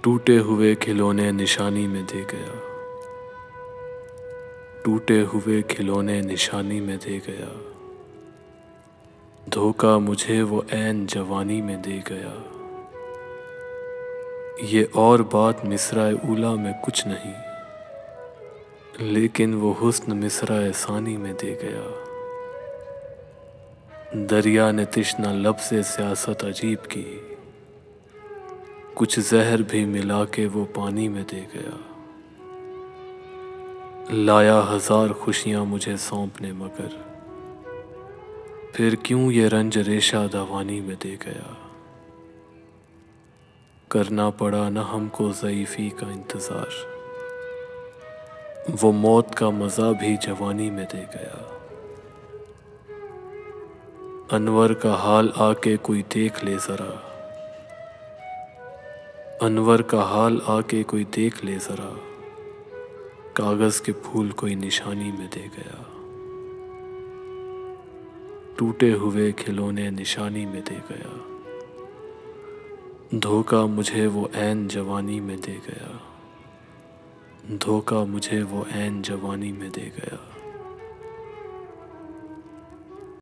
टूटे हुए खिलौने निशानी में दे गया, टूटे हुए खिलौने निशानी में दे गया, धोखा मुझे वो ऐन जवानी में दे गया। ये और बात मिसराए ऊला में कुछ नहीं, लेकिन वो हुस्न मिसराए सानी में दे गया। दरिया ने तिश्ना लब से सियासत अजीब की, कुछ जहर भी मिला के वो पानी में दे गया। लाया हजार खुशियाँ मुझे सौंपने मगर फिर क्यों ये रंज रेशा दवानी में दे गया। करना पड़ा न हमको ज़ईफ़ी का इंतज़ार, वो मौत का मज़ा भी जवानी में दे गया। अनवर का हाल आके कोई देख ले ज़रा, अनवर का हाल आके कोई देख ले ज़रा, कागज़ के फूल कोई निशानी में दे गया। टूटे हुए खिलौने निशानी में दे गया, धोखा मुझे वो ऐन जवानी में दे गया, धोखा मुझे वो ऐन जवानी में दे गया।